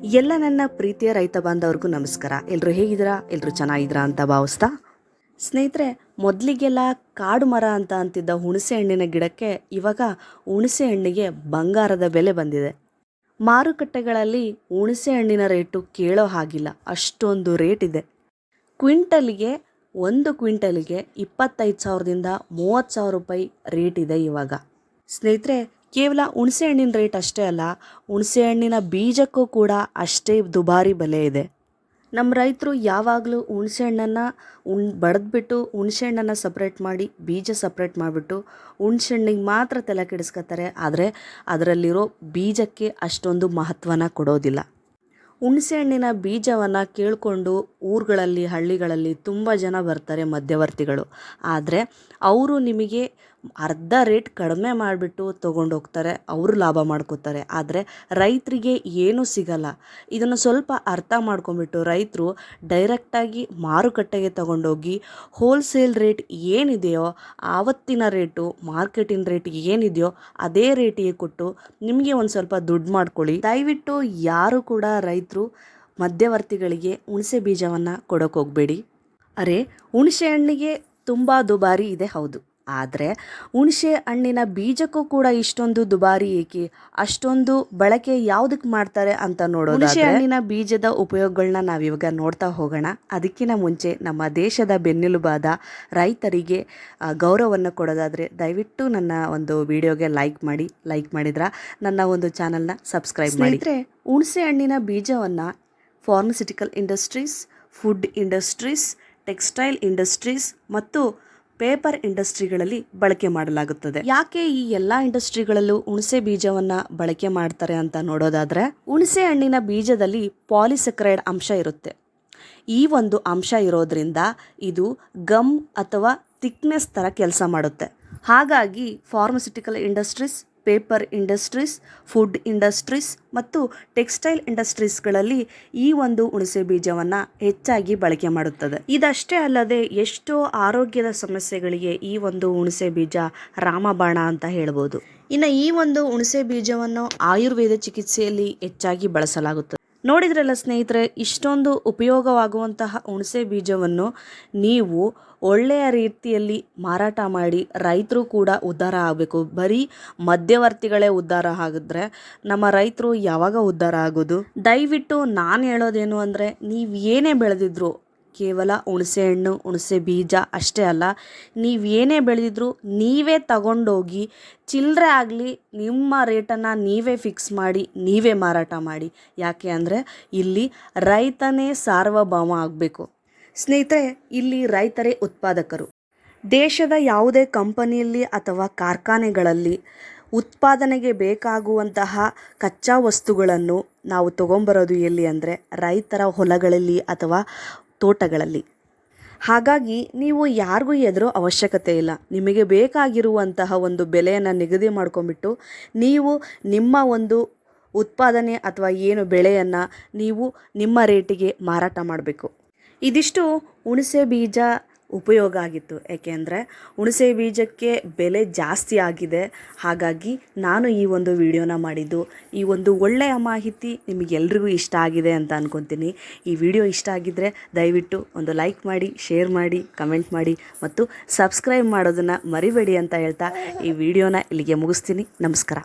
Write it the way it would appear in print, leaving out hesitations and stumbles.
ಎಲ್ಲ ನನ್ನ ಪ್ರೀತಿಯ ರೈತ ಬಾಂಧವರಿಗೂ ನಮಸ್ಕಾರ. ಎಲ್ಲರೂ ಹೇಗಿದ್ದೀರಾ? ಎಲ್ಲರೂ ಚೆನ್ನಾಗಿದ್ದೀರಾ ಅಂತ ಭಾವಿಸ್ತಾ, ಸ್ನೇಹಿತರೆ, ಮೊದಲಿಗೆಲ್ಲ ಕಾಡು ಮರ ಅಂತ ಅಂತಿದ್ದ ಹುಣಸೆ ಹಣ್ಣಿನ ಗಿಡಕ್ಕೆ ಇವಾಗ ಹುಣಸೆ ಹಣ್ಣಿಗೆ ಬಂಗಾರದ ಬೆಲೆ ಬಂದಿದೆ. ಮಾರುಕಟ್ಟೆಗಳಲ್ಲಿ ಹುಣಸೆ ಹಣ್ಣಿನ ರೇಟು ಕೇಳೋ ಹಾಗಿಲ್ಲ, ಅಷ್ಟೊಂದು ರೇಟ್ ಇದೆ. ಕ್ವಿಂಟಲಿಗೆ 1 ಕ್ವಿಂಟಲಿಗೆ 25,000ದಿಂದ 30,000 ರೂಪಾಯಿ ರೇಟ್ ಇದೆ ಇವಾಗ. ಸ್ನೇಹಿತರೆ, ಕೇವಲ ಹುಣಸೆ ಹಣ್ಣಿನ ರೇಟ್ ಅಷ್ಟೇ ಅಲ್ಲ, ಹುಣಸೆ ಹಣ್ಣಿನ ಬೀಜಕ್ಕೂ ಕೂಡ ಅಷ್ಟೇ ದುಬಾರಿ ಬೆಲೆ ಇದೆ. ನಮ್ಮ ರೈತರು ಯಾವಾಗಲೂ ಹುಣಸೆ ಹಣ್ಣನ್ನು ಬಡಿದ್ಬಿಟ್ಟು ಹುಣಸೆ ಹಣ್ಣನ್ನು ಸಪ್ರೇಟ್ ಮಾಡಿ ಬೀಜ ಸಪ್ರೇಟ್ ಮಾಡಿಬಿಟ್ಟು ಹುಣಸೆ ಹಣ್ಣಿಗೆ ಮಾತ್ರ ತಲೆ ಕೆಡಿಸ್ಕೊತಾರೆ. ಆದರೆ ಅದರಲ್ಲಿರೋ ಬೀಜಕ್ಕೆ ಅಷ್ಟೊಂದು ಮಹತ್ವನ ಕೊಡೋದಿಲ್ಲ. ಹುಣಸೆ ಹಣ್ಣಿನ ಬೀಜವನ್ನು ಕೇಳಿಕೊಂಡು ಊರುಗಳಲ್ಲಿ ಹಳ್ಳಿಗಳಲ್ಲಿ ತುಂಬ ಜನ ಬರ್ತಾರೆ ಮಧ್ಯವರ್ತಿಗಳು. ಆದರೆ ಅವರು ನಿಮಗೆ ಅರ್ಧ ರೇಟ್ ಕಡಿಮೆ ಮಾಡಿಬಿಟ್ಟು ತೊಗೊಂಡೋಗ್ತಾರೆ, ಅವರು ಲಾಭ ಮಾಡ್ಕೋತಾರೆ. ಆದರೆ ರೈತರಿಗೆ ಏನೂ ಸಿಗಲ್ಲ. ಇದನ್ನು ಸ್ವಲ್ಪ ಅರ್ಥ ಮಾಡ್ಕೊಂಬಿಟ್ಟು ರೈತರು ಡೈರೆಕ್ಟಾಗಿ ಮಾರುಕಟ್ಟೆಗೆ ತಗೊಂಡೋಗಿ ಹೋಲ್ಸೇಲ್ ರೇಟ್ ಏನಿದೆಯೋ ಆವತ್ತಿನ ರೇಟು, ಮಾರ್ಕೆಟಿನ ರೇಟ್ ಏನಿದೆಯೋ ಅದೇ ರೇಟಿಗೆ ಕೊಟ್ಟು ನಿಮಗೆ ಒಂದು ಸ್ವಲ್ಪ ದುಡ್ಡು ಮಾಡ್ಕೊಳ್ಳಿ. ದಯವಿಟ್ಟು ಯಾರು ಕೂಡ ರೈತರು ಮಧ್ಯವರ್ತಿಗಳಿಗೆ ಹುಣಸೆ ಬೀಜವನ್ನು ಕೊಡೋಕೆ ಹೋಗಬೇಡಿ. ಅರೆ, ಹುಣಸೆ ಹಣ್ಣಿಗೆ ತುಂಬ ದುಬಾರಿ ಇದೆ, ಹೌದು. ಆದರೆ ಹುಣಸೆ ಹಣ್ಣಿನ ಬೀಜಕ್ಕೂ ಕೂಡ ಇಷ್ಟೊಂದು ದುಬಾರಿ ಏಕೆ, ಅಷ್ಟೊಂದು ಬಳಕೆ ಯಾವುದಕ್ಕೆ ಮಾಡ್ತಾರೆ ಅಂತ ನೋಡೋದು. ಹುಣಸೆ ಹಣ್ಣಿನ ಬೀಜದ ಉಪಯೋಗಗಳನ್ನ ನಾವಿವಾಗ ನೋಡ್ತಾ ಹೋಗೋಣ. ಅದಕ್ಕಿಂತ ಮುಂಚೆ ನಮ್ಮ ದೇಶದ ಬೆನ್ನೆಲುಬಾದ ರೈತರಿಗೆ ಗೌರವವನ್ನು ಕೊಡೋದಾದರೆ ದಯವಿಟ್ಟು ನನ್ನ ಒಂದು ವಿಡಿಯೋಗೆ ಲೈಕ್ ಮಾಡಿದ್ರೆ ನನ್ನ ಒಂದು ಚಾನಲ್ನ ಸಬ್ಸ್ಕ್ರೈಬ್ ಮಾಡಿ. ಹುಣಸೆ ಹಣ್ಣಿನ ಬೀಜವನ್ನು pharmaceutical industries, food industries, textile industries ಮತ್ತು ಪೇಪರ್ ಇಂಡಸ್ಟ್ರಿಗಳಲ್ಲಿ ಬಳಕೆ ಮಾಡಲಾಗುತ್ತದೆ. ಯಾಕೆ ಈ ಎಲ್ಲ ಇಂಡಸ್ಟ್ರಿಗಳಲ್ಲೂ ಹುಣಸೆ ಬೀಜವನ್ನು ಬಳಕೆ ಮಾಡ್ತಾರೆ ಅಂತ ನೋಡೋದಾದರೆ, ಹುಣಸೆ ಹಣ್ಣಿನ ಬೀಜದಲ್ಲಿ ಪಾಲಿಸೆಕ್ರೈಡ್ ಅಂಶ ಇರುತ್ತೆ. ಈ ಒಂದು ಅಂಶ ಇರೋದ್ರಿಂದ ಇದು ಗಮ್ ಅಥವಾ ಥಿಕ್ನೆಸ್ ಥರ ಕೆಲಸ ಮಾಡುತ್ತೆ. ಹಾಗಾಗಿ pharmaceutical industries, paper industries, food industries ಮತ್ತು ಟೆಕ್ಸ್ಟೈಲ್ ಇಂಡಸ್ಟ್ರೀಸ್ಗಳಲ್ಲಿ ಈ ಒಂದು ಹುಣಸೆ ಬೀಜವನ್ನು ಹೆಚ್ಚಾಗಿ ಬಳಕೆ ಮಾಡುತ್ತದೆ. ಇದಷ್ಟೇ ಅಲ್ಲದೆ ಎಷ್ಟೋ ಆರೋಗ್ಯದ ಸಮಸ್ಯೆಗಳಿಗೆ ಈ ಒಂದು ಹುಣಸೆ ಬೀಜ ರಾಮಬಾಣ ಅಂತ ಹೇಳ್ಬೋದು. ಇನ್ನು ಈ ಒಂದು ಹುಣಸೆ ಬೀಜವನ್ನು ಆಯುರ್ವೇದ ಚಿಕಿತ್ಸೆಯಲ್ಲಿ ಹೆಚ್ಚಾಗಿ ಬಳಸಲಾಗುತ್ತದೆ. ನೋಡಿದ್ರಲ್ಲ ಸ್ನೇಹಿತರೆ, ಇಷ್ಟೊಂದು ಉಪಯೋಗವಾಗುವಂತಹ ಹುಣಸೆ ಬೀಜವನ್ನು ನೀವು ಒಳ್ಳೆಯ ರೀತಿಯಲ್ಲಿ ಮಾರಾಟ ಮಾಡಿ ರೈತರು ಕೂಡ ಉದ್ಧಾರ ಆಗಬೇಕು. ಬರೀ ಮಧ್ಯವರ್ತಿಗಳೇ ಉದ್ಧಾರ ಆಗಿದ್ರೆ ನಮ್ಮ ರೈತರು ಯಾವಾಗ ಉದ್ಧಾರ ಆಗೋದು? ದಯವಿಟ್ಟು ನಾನು ಹೇಳೋದೇನು ಅಂದರೆ, ನೀವು ಏನೇ ಬೆಳೆದಿದ್ರು, ಕೇವಲ ಹುಣಸೆ ಹಣ್ಣು, ಹುಣಸೆ ಬೀಜ ಅಷ್ಟೇ ಅಲ್ಲ, ನೀವೇನೇ ಬೆಳೆದಿದ್ರು ನೀವೇ ತಗೊಂಡೋಗಿ ಚಿಲ್ಲರೆ ಆಗಲಿ ನಿಮ್ಮ ರೇಟನ್ನು ನೀವೇ ಫಿಕ್ಸ್ ಮಾಡಿ ನೀವೇ ಮಾರಾಟ ಮಾಡಿ. ಯಾಕೆ ಅಂದರೆ ಇಲ್ಲಿ ರೈತನೇ ಸಾರ್ವಭೌಮ ಆಗಬೇಕು. ಸ್ನೇಹಿತರೆ, ಇಲ್ಲಿ ರೈತರೇ ಉತ್ಪಾದಕರು. ದೇಶದ ಯಾವುದೇ ಕಂಪನಿಯಲ್ಲಿ ಅಥವಾ ಕಾರ್ಖಾನೆಗಳಲ್ಲಿ ಉತ್ಪಾದನೆಗೆ ಬೇಕಾಗುವಂತಹ ಕಚ್ಚಾ ವಸ್ತುಗಳನ್ನು ನಾವು ತೊಗೊಂಬರೋದು ಎಲ್ಲಿ ಅಂದರೆ ರೈತರ ಹೊಲಗಳಲ್ಲಿ ಅಥವಾ ತೋಟಗಳಲ್ಲಿ. ಹಾಗಾಗಿ ನೀವು ಯಾರಿಗೂ ಎದುರೋ ಅವಶ್ಯಕತೆ ಇಲ್ಲ. ನಿಮಗೆ ಬೇಕಾಗಿರುವಂತಹ ಒಂದು ಬೆಲೆಯನ್ನು ನಿಗದಿ ಮಾಡ್ಕೊಂಬಿಟ್ಟು ನೀವು ನಿಮ್ಮ ಒಂದು ಉತ್ಪಾದನೆ ಅಥವಾ ಏನು ಬೆಳೆಯನ್ನು ನೀವು ನಿಮ್ಮ ರೇಟಿಗೆ ಮಾರಾಟ ಮಾಡಬೇಕು. ಇದಿಷ್ಟು ಹುಣಸೆ ಬೀಜ ಉಪಯೋಗ ಆಗಿತ್ತು. ಏಕೆಂದರೆ ಹುಣಸೆ ಬೀಜಕ್ಕೆ ಬೆಲೆ ಜಾಸ್ತಿ ಆಗಿದೆ. ಹಾಗಾಗಿ ನಾನು ಈ ಒಂದು ವಿಡಿಯೋನ ಮಾಡಿದ್ದು. ಈ ಒಂದು ಒಳ್ಳೆಯ ಮಾಹಿತಿ ನಿಮಗೆಲ್ರಿಗೂ ಇಷ್ಟ ಆಗಿದೆ ಅಂತ ಅಂದ್ಕೊತೀನಿ. ಈ ವಿಡಿಯೋ ಇಷ್ಟ ಆಗಿದ್ದರೆ ದಯವಿಟ್ಟು ಒಂದು ಲೈಕ್ ಮಾಡಿ, ಶೇರ್ ಮಾಡಿ, ಕಮೆಂಟ್ ಮಾಡಿ ಮತ್ತು ಸಬ್ಸ್ಕ್ರೈಬ್ ಮಾಡೋದನ್ನು ಮರಿಬೇಡಿ ಅಂತ ಹೇಳ್ತಾ ಈ ವಿಡಿಯೋನ ಇಲ್ಲಿಗೆ ಮುಗಿಸ್ತೀನಿ. ನಮಸ್ಕಾರ.